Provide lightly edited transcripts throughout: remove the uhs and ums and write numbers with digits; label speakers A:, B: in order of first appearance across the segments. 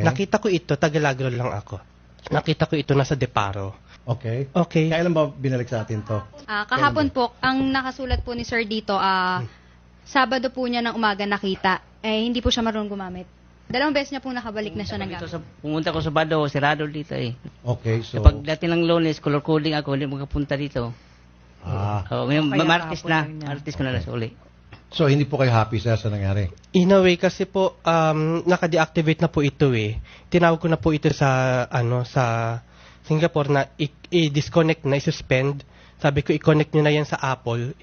A: Nakita ko ito, Tagalagro lang ako. Nakita ko ito nasa Deparo.
B: Okay.
A: Okay.
B: Kailan ba binalik sa atin to?
C: Kahapon po, ang nakasulat po ni Sir dito, Sabado po niya ng umaga nakita. Hindi po siya marunong gumamit. 2 beses niya po nakabalik na siya ng gamit.
D: Pumunta ko sa Bado, sirado dito eh.
B: Okay, so...
D: Kapag dati ng Lunes, color coding ako, hindi makapunta dito. Ngayon, Martes na. Martes ko na lang uli.
B: So, hindi po kayo happy sa nangyari?
A: In a way, kasi po, naka-deactivate na po ito eh. Tinawag ko na po ito sa, sa Singapore na i-disconnect na, i-suspend. Sabi ko, i-connect nyo na yan sa Apple.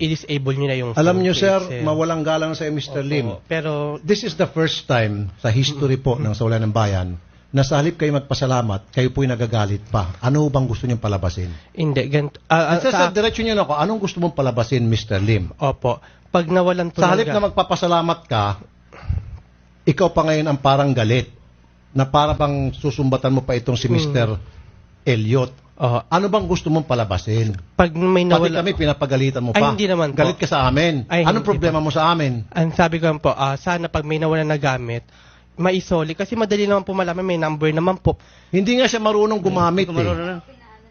A: I-disable nyo na yung
B: Alam nyo,
A: phone,
B: sir,
A: please,
B: mawalang galang sa Mr.
A: Opo,
B: Lim.
A: Pero,
B: This is the first time sa history po ng Saulanan ng Bayan na sa halip kayo magpasalamat, kayo po'y nagagalit pa. Ano bang gusto niyong palabasin?
A: hindi, ganito.
B: Sir, diretso niyo na ako, anong gusto mong palabasin, Mr. Lim?
A: Opo. Pag nawalan po
B: Sa halip na magpapasalamat ka, ikaw pa ngayon ang parang galit na para bang susumbatan mo pa itong si Mr. Elliot. Ano bang gusto mong palabasin?
A: pag may
B: Pati
A: nawala,
B: kami pinapagalitan mo pa.
A: Ay, hindi naman po.
B: Galit ka sa amin.
A: Ay,
B: Anong
A: hindi
B: problema mo sa amin?
A: ang sabi ko lang po, sana pag may nawala na gamit, maisoli. Kasi madali naman po malaman, may number naman po.
B: Hindi nga siya marunong gumamit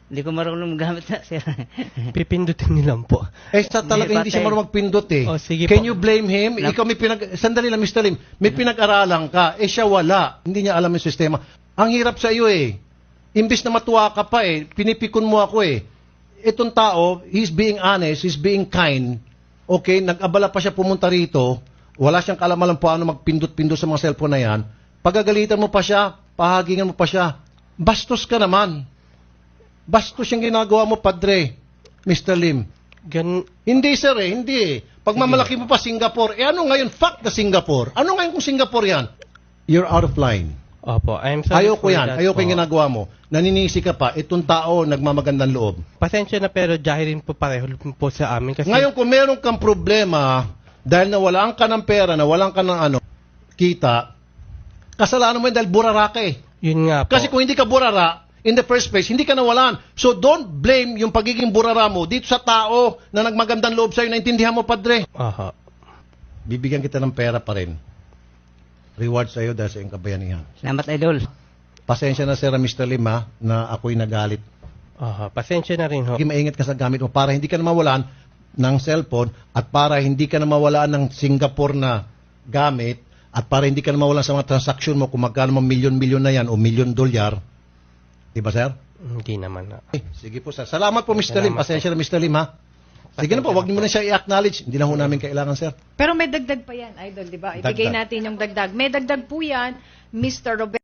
D: Hindi ko marunong gamit na, sir.
A: Pipindutin nilang po.
B: Talaga hindi siya marunong magpindot
A: Oh, sige
B: Can
A: po.
B: you blame him? Ikaw sandali lang, Mr. Lim. May pinag-aralan ka. Siya wala. Hindi niya alam yung sistema. Ang hirap sa iyo eh. Imbis na matuwa ka pa eh. Pinipikon mo ako eh. Itong tao, he's being honest, he's being kind. Okay, nag-abala pa siya pumunta rito. Wala siyang kalamalan paano magpindot-pindot sa mga cellphone na yan. Pagagalitan mo pa siya, pahagingan mo pa siya. Bastos ka naman. Bastos yung ginagawa mo, Padre, Mr. Lim. Hindi, sir, hindi eh. Pagmamalaki mo pa Singapore, ano ngayon? Fuck the Singapore. Ano ngayon kung Singapore yan? You're out of line.
A: Opo, I'm sorry
B: Ayoko
A: for
B: yan.
A: that
B: Ayoko
A: po.
B: yung ginagawa mo. Naninisi ka pa. Itong tao, nagmamagandang loob.
A: Pasensya na pero jahirin po pareho po sa amin. Kasi,
B: Ngayon, kung meron kang problema, dahil nawalan ka ng pera, nawalan ka ng kita, kasalanan mo yun dahil burara ka eh.
A: yun nga po.
B: Kasi kung hindi ka burara, in the first place, hindi ka nawalan. So don't blame yung pagiging burara mo dito sa tao na nagmagandang loob sa'yo. Naintindihan mo, Padre?
A: Aha.
B: Bibigyan kita ng pera pa rin. Reward sa'yo dahil sa iyong kabayanihan.
D: Salamat, Idol.
B: Pasensya na, Sir Mr. Lim, na ako'y nagalit.
A: Aha. Pasensya na rin ho.
B: Hindi maingat ka sa gamit mo para hindi ka na mawalan ng cellphone at para hindi ka na mawalan ng Singapore na gamit at para hindi ka na mawalan sa mga transaksyon mo kung magkano mga milyon-milyon na yan o $1,000,000. Diba, sir?
A: Hindi naman na.
B: Sige po, sir. Salamat po, Mr. Lim. Pasensya na, Mr. Lim, Sige na po, wag niyo muna siya i-acknowledge. Hindi na ho namin kailangan, sir.
E: Pero may dagdag pa yan, Idol, di ba? Ibigay
B: Dagdag.
E: natin yung dagdag. May dagdag po yan, Mr. Roberto.